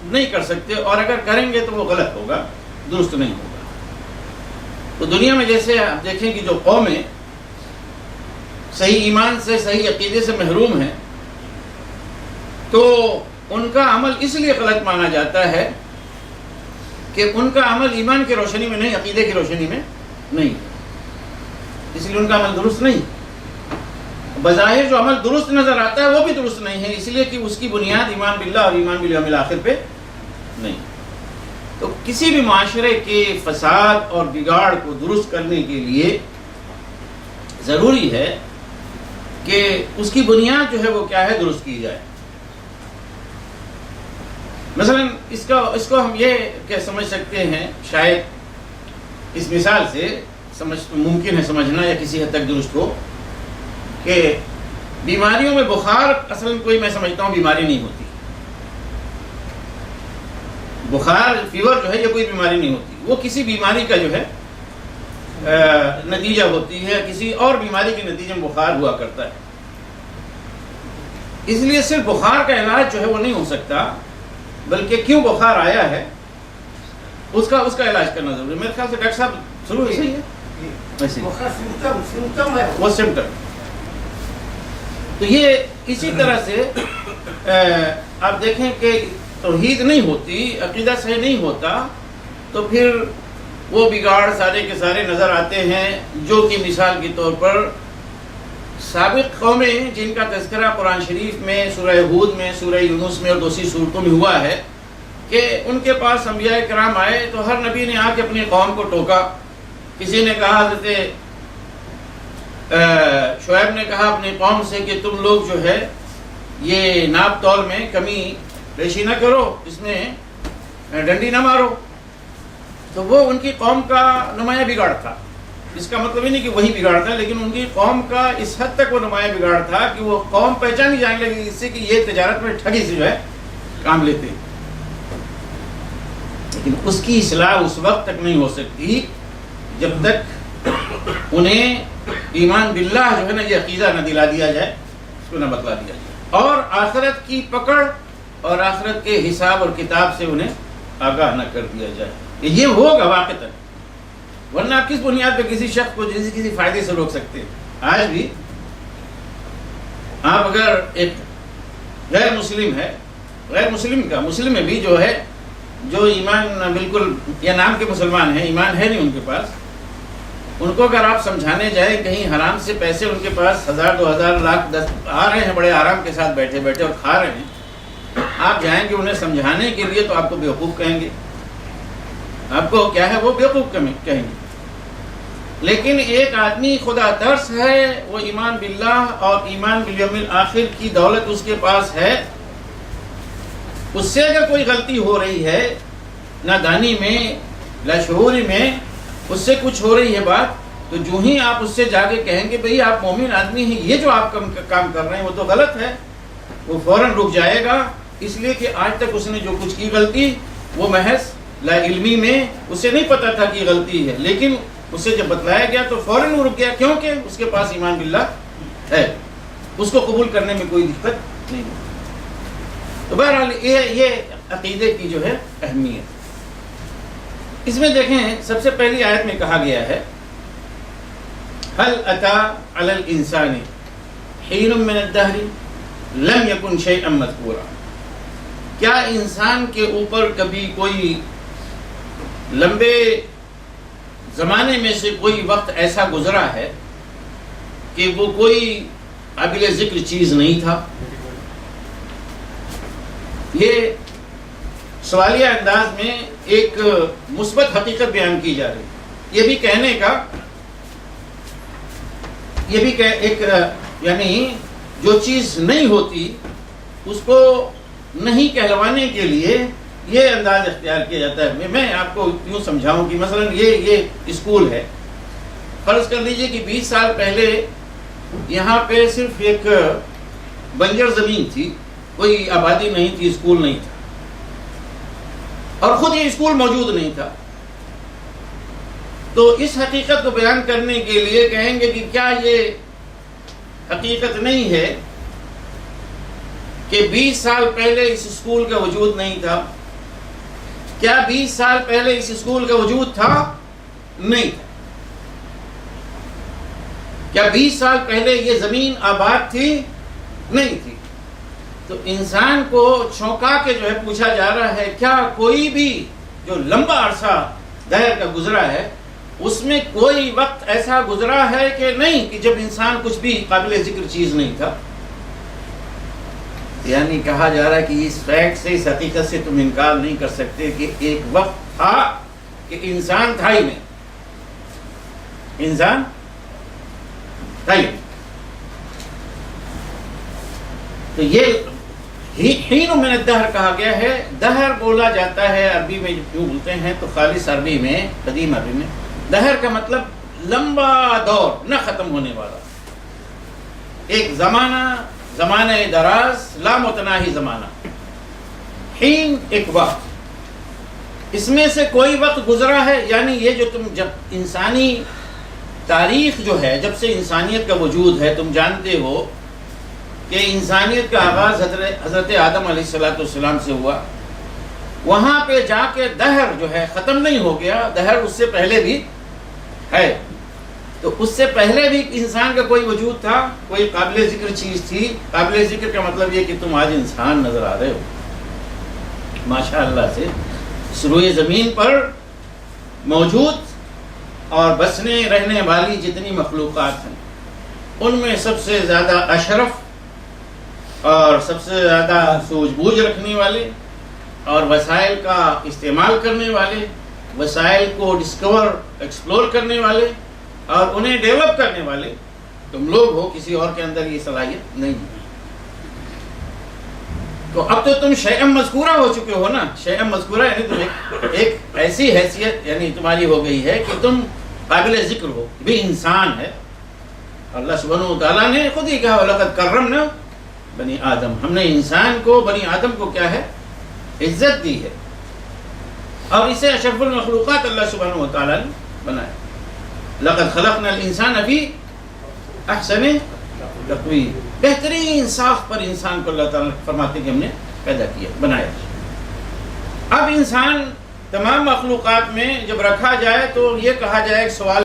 نہیں کر سکتے، اور اگر کریں گے تو وہ غلط ہوگا، درست نہیں ہوگا۔ تو دنیا میں جیسے آپ دیکھیں کہ جو قومیں صحیح ایمان سے، صحیح عقیدے سے محروم ہیں، تو ان کا عمل اس لیے غلط مانا جاتا ہے کہ ان کا عمل ایمان کی روشنی میں نہیں، عقیدے کی روشنی میں نہیں، اس لیے ان کا عمل درست نہیں۔ بظاہر جو عمل درست نظر آتا ہے وہ بھی درست نہیں ہے، اس لیے کہ اس کی بنیاد ایمان باللہ اور ایمان بالیوم الآخر پہ نہیں۔ تو کسی بھی معاشرے کے فساد اور بگاڑ کو درست کرنے کے لیے ضروری ہے کہ اس کی بنیاد جو ہے وہ کیا ہے، درست کی جائے۔ مثلا اس کو ہم یہ کہ سمجھ سکتے ہیں، شاید اس مثال سے ممکن ہے سمجھنا یا کسی حد تک درست ہو، کہ بیماریوں میں بخار اصلاً کوئی، میں سمجھتا ہوں، بیماری نہیں ہوتی۔ بخار، فیور جو ہے یہ کوئی بیماری نہیں ہوتی، وہ کسی بیماری کا جو ہے نتیجہ ہوتی ہے، کسی اور بیماری کے نتیجے میں بخار ہوا کرتا ہے۔ اس لیے صرف بخار کا علاج جو ہے وہ نہیں ہو سکتا، بلکہ کیوں بخار آیا ہے اس کا علاج کرنا ضروری ہے۔ میرے خیال سے ڈاکٹر صاحب ضرور ایسے ہی ہے، وہ سمٹم۔ تو یہ اسی طرح سے آپ دیکھیں کہ توحید نہیں ہوتی، عقیدہ صحیح نہیں ہوتا، تو پھر وہ بگاڑ سارے کے سارے نظر آتے ہیں، جو کہ مثال کے طور پر سابق قومیں جن کا تذکرہ قرآن شریف میں، سورہ ہود میں، سورہ یونس میں اور دوسری صورتوں میں ہوا ہے، کہ ان کے پاس انبیاء کرام آئے تو ہر نبی نے آ کے اپنی قوم کو ٹوکا۔ کسی نے کہا، حضرت شعیب نے کہا اپنی قوم سے کہ تم لوگ جو ہے یہ ناپ تول میں کمی بیشی نہ کرو، اس میں ڈنڈی نہ مارو۔ تو وہ ان کی قوم کا نمایاں بگاڑ تھا۔ اس کا مطلب ہی نہیں کہ وہی بگاڑ تھا، لیکن ان کی قوم کا اس حد تک وہ نمایاں بگاڑ تھا کہ وہ قوم پہچانی جانے لگی اس سے کہ یہ تجارت میں ٹھگی سے جو ہے کام لیتے۔ لیکن اس کی اصلاح اس وقت تک نہیں ہو سکتی جب تک انہیں ایمان باللہ جو ہے نا یہ عقیدہ نہ دلا دیا جائے، اس کو نہ بتلا دیا جائے، اور آخرت کی پکڑ اور آخرت کے حساب اور کتاب سے انہیں آگاہ نہ کر دیا جائے۔ یہ ہوگا واقعتاً، ورنہ آپ کس بنیاد پہ کسی شخص کو کسی فائدے سے روک سکتے ہیں؟ آج بھی آپ اگر ایک غیر مسلم ہے، غیر مسلم میں بھی جو ہے جو ایمان بالکل یا نام کے مسلمان ہیں، ایمان ہے نہیں ان کے پاس، ان کو اگر آپ سمجھانے جائیں کہیں حرام سے پیسے ان کے پاس 1000 2000 لاکھ 10 آ رہے ہیں بڑے آرام کے ساتھ بیٹھے بیٹھے اور کھا رہے ہیں، آپ جائیں گے انہیں سمجھانے کے لیے تو آپ کو بیوقوف کہیں گے، آپ کو کیا ہے وہ بیوقوف کہیں گے۔ لیکن ایک آدمی خدا ترس ہے، وہ ایمان باللہ اور ایمان بالیوم الآخر کی دولت اس کے پاس ہے، اس سے اگر کوئی غلطی ہو رہی ہے نادانی میں، لاشعوری میں، اس سے کچھ ہو رہی ہے بات، تو جو ہی آپ اس سے جا کے کہیں گے بھئی آپ مومن آدمی ہیں، یہ جو آپ کام کر رہے ہیں وہ تو غلط ہے، وہ فوراً رک جائے گا، اس لیے کہ آج تک اس نے جو کچھ کی غلطی وہ محض لا علمی میں اسے نہیں پتا تھا کہ غلطی ہے، لیکن اسے جب بتلایا گیا تو فوراً وہ رک گیا، کیونکہ اس کے پاس ایمان باللہ ہے، اس کو قبول کرنے میں کوئی دقت نہیں ہے۔ تو بہرحال یہ عقیدے کی جو ہے اہمیت، اس میں دیکھیں سب سے پہلی آیت میں کہا گیا ہے هل اتى على الانسان حين من الدهر لم يكن شيئا مذكورا، کیا انسان کے اوپر کبھی کوئی لمبے زمانے میں سے کوئی وقت ایسا گزرا ہے کہ وہ کوئی قابل ذکر چیز نہیں تھا؟ یہ سوالیہ انداز میں ایک مثبت حقیقت بیان کی جا رہی، یہ بھی کہنے کا، یہ بھی ایک یعنی جو چیز نہیں ہوتی اس کو نہیں کہلوانے کے لیے یہ انداز اختیار کیا جاتا ہے۔ میں آپ کو یوں سمجھاؤں کہ مثلا یہ اسکول ہے، فرض کر لیجئے کہ 20 سال پہلے یہاں پہ صرف ایک بنجر زمین تھی، کوئی آبادی نہیں تھی، اسکول نہیں تھا، اور خود یہ اسکول موجود نہیں تھا، تو اس حقیقت کو بیان کرنے کے لیے کہیں گے کہ کیا یہ حقیقت نہیں ہے کہ 20 سال پہلے اس اسکول کا وجود نہیں تھا، کیا 20 سال پہلے اس اسکول کا وجود تھا؟ نہیں تھا. کیا 20 سال پہلے یہ زمین آباد تھی؟ نہیں تھی. تو انسان کو چونکا کے جو ہے پوچھا جا رہا ہے کیا کوئی بھی جو لمبا عرصہ دہر کا گزرا ہے اس میں کوئی وقت ایسا گزرا ہے کہ نہیں کہ جب انسان کچھ بھی قابل ذکر چیز نہیں تھا. یعنی کہا جا رہا ہے کہ اس فیکٹ سے اس حقیقت سے تم انکار نہیں کر سکتے کہ ایک وقت تھا کہ انسان تھا ہی نہیں. انسان تھا ہی نہیں. تو یہ حین من الدہر کہا گیا ہے. دہر بولا جاتا ہے عربی میں جو بولتے ہیں تو خالص عربی میں قدیم عربی میں دہر کا مطلب لمبا دور نہ ختم ہونے والا ایک زمانہ دراز لامتناہی زمانہ. حین ایک وقت اس میں سے کوئی وقت گزرا ہے. یعنی یہ جو تم جب انسانی تاریخ جو ہے جب سے انسانیت کا وجود ہے تم جانتے ہو کہ انسانیت کا آغاز حضرت آدم علیہ السلام سے ہوا. وہاں پہ جا کے دہر جو ہے ختم نہیں ہو گیا. دہر اس سے پہلے بھی ہے. تو اس سے پہلے بھی انسان کا کوئی وجود تھا, کوئی قابل ذکر چیز تھی. قابل ذکر کا مطلب یہ کہ تم آج انسان نظر آ رہے ہو ماشاء اللہ سے. اس روئے زمین پر موجود اور بسنے رہنے والی جتنی مخلوقات ہیں ان میں سب سے زیادہ اشرف اور سب سے زیادہ سوجھ بوجھ رکھنے والے اور وسائل کا استعمال کرنے والے, وسائل کو ڈسکور ایکسپلور کرنے والے اور انہیں ڈیولپ کرنے والے تم لوگ ہو. کسی اور کے اندر یہ صلاحیت نہیں ہے. تو اب تو تم شیئا مذکورہ ہو چکے ہو نا. شیئا مذکورہ یعنی تم ایک ایسی حیثیت یعنی تمہاری ہو گئی ہے کہ تم قابل ذکر ہو, بھی انسان ہے. اللہ سبحانہ و تعالیٰ نے خود ہی کہا وَلَقَدْ كَرَّمْنَا بنی آدم. ہم نے انسان کو بنی آدم کو کیا ہے عزت دی ہے اور اسے اشرف المخلوقات اللہ سبحانہ و تعالیٰ نے بنایا. لَقَدْ خَلَقْنَا الْإِنسَانَ فِي أَحْسَنِ تقویم. بہترین ساخت پر انسان کو اللہ تعالیٰ فرماتے کہ ہم نے پیدا کیا بنایا. اب انسان تمام مخلوقات میں جب رکھا جائے تو یہ کہا جائے ایک سوال